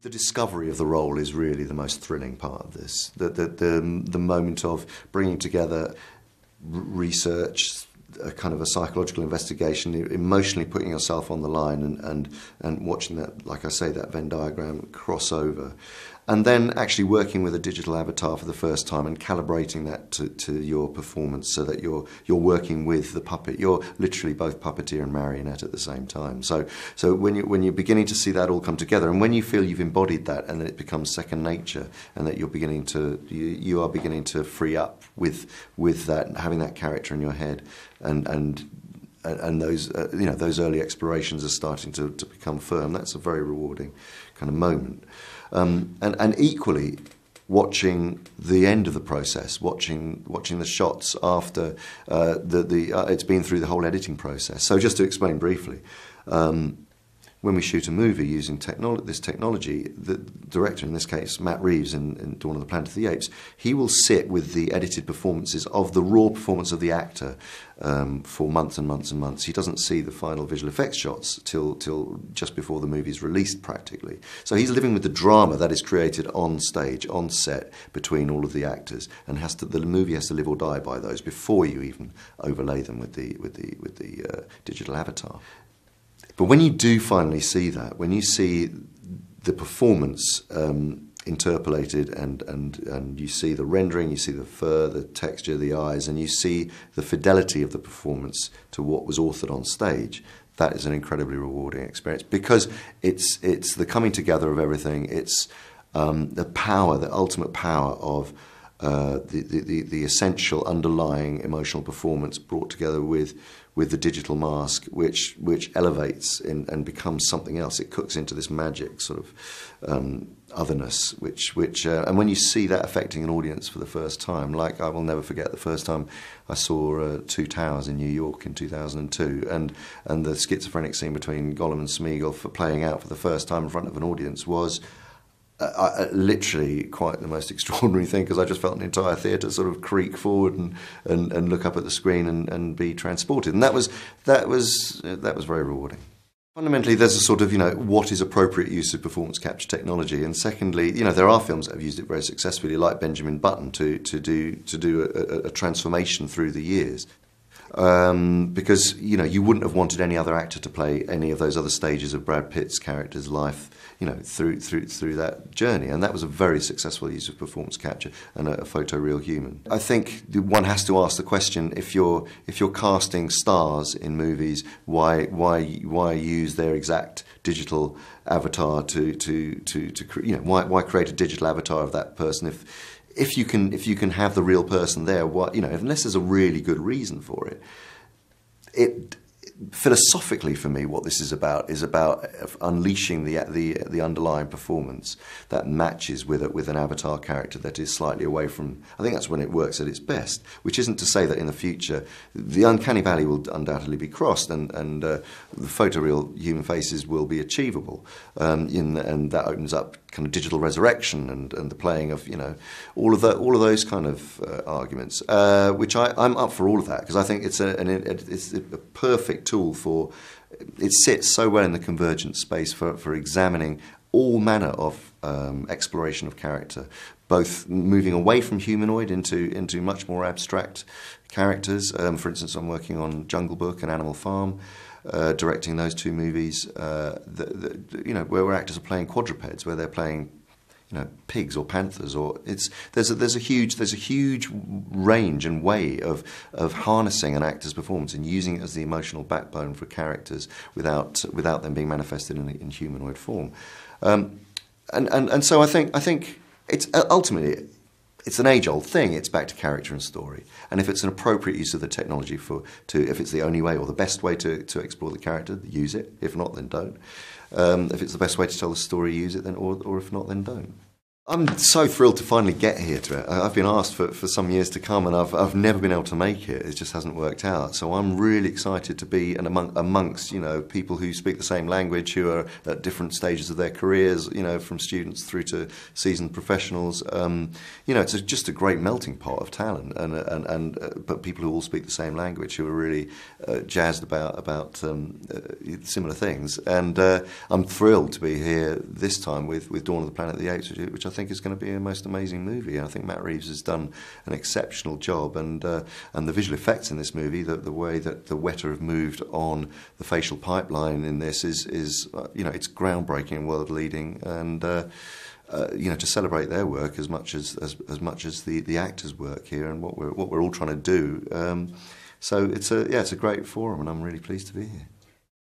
The discovery of the role is really the most thrilling part of this. The moment of bringing together research, a kind of a psychological investigation, emotionally putting yourself on the line and watching that, like I say, that Venn diagram cross over. And then actually working with a digital avatar for the first time and calibrating that to your performance so that you're working with the puppet. You're literally both puppeteer and marionette at the same time. So when you're beginning to see that all come together, and when you feel you've embodied that and that it becomes second nature, and that you are beginning to free up with that, having that character in your head, and those those early explorations are starting to become firm. That's a very rewarding kind of moment. And equally, watching the end of the process, watching the shots after it's been through the whole editing process. So just to explain briefly, when we shoot a movie using this technology, the director, in this case Matt Reeves in Dawn of the Planet of the Apes, he will sit with the edited performances of the raw performance of the actor for months and months and months. He doesn't see the final visual effects shots till just before the movie is released, practically. So he's living with the drama that is created on stage, on set, between all of the actors, and the movie has to live or die by those before you even overlay them with the digital avatar. But when you do finally see that, when you see the performance interpolated and you see the rendering, you see the fur, the texture, the eyes, and you see the fidelity of the performance to what was authored on stage, that is an incredibly rewarding experience, because it's the coming together of everything. It's the power, the ultimate power of the essential underlying emotional performance brought together with the digital mask, which elevates and becomes something else. It cooks into this magic sort of otherness, and when you see that affecting an audience for the first time, like I will never forget the first time I saw Two Towers in New York in 2002, and the schizophrenic scene between Gollum and Smeagol playing out for the first time in front of an audience was literally quite the most extraordinary thing, because I just felt an entire theatre sort of creak forward and look up at the screen and be transported, and that was very rewarding. Fundamentally, there's a sort of, what is appropriate use of performance capture technology, and secondly, there are films that have used it very successfully, like Benjamin Button, to do a transformation through the years. Because you wouldn't have wanted any other actor to play any of those other stages of Brad Pitt's character's life, through that journey, and that was a very successful use of performance capture and a photoreal human. I think one has to ask the question: if you're casting stars in movies, why use their exact digital avatar why create a digital avatar of that person if you can have the real person there? Unless there's a really good reason for it. Philosophically, for me, what this is about unleashing the underlying performance that matches with an avatar character that is slightly away from. I think that's when it works at its best. Which isn't to say that in the future the uncanny valley will undoubtedly be crossed, and the photoreal human faces will be achievable, and that opens up kind of digital resurrection and the playing of all of those kind of arguments, which I'm up for all of that, because I think it's a perfect tool for. It sits so well in the convergent space for examining all manner of exploration of character, both moving away from humanoid into much more abstract characters. For instance, I'm working on Jungle Book and Animal Farm, directing those two movies, where actors are playing quadrupeds, where they're playing pigs or panthers, or there's a huge range and way of harnessing an actor's performance and using it as the emotional backbone for characters without them being manifested in humanoid form. And so I think it's ultimately it's an age-old thing. It's back to character and story, and if it's an appropriate use of the technology if it's the only way or the best way to explore the character, use it. If not, then don't. If it's the best way to tell the story, use it. Then, or if not, then don't. I'm so thrilled to finally get here to it. I've been asked for some years to come, and I've never been able to make it. It just hasn't worked out. So I'm really excited to be amongst people who speak the same language, who are at different stages of their careers. From students through to seasoned professionals. It's just a great melting pot of talent, but people who all speak the same language, who are really jazzed about similar things. And I'm thrilled to be here this time with Dawn of the Planet of the Apes, which I think is going to be a most amazing movie. I think Matt Reeves has done an exceptional job, and the visual effects in this movie, the way that the Weta have moved on the facial pipeline in this is it's groundbreaking and world leading, and to celebrate their work as much as the actors' work here and what we're all trying to do. So it's a great forum, and I'm really pleased to be here.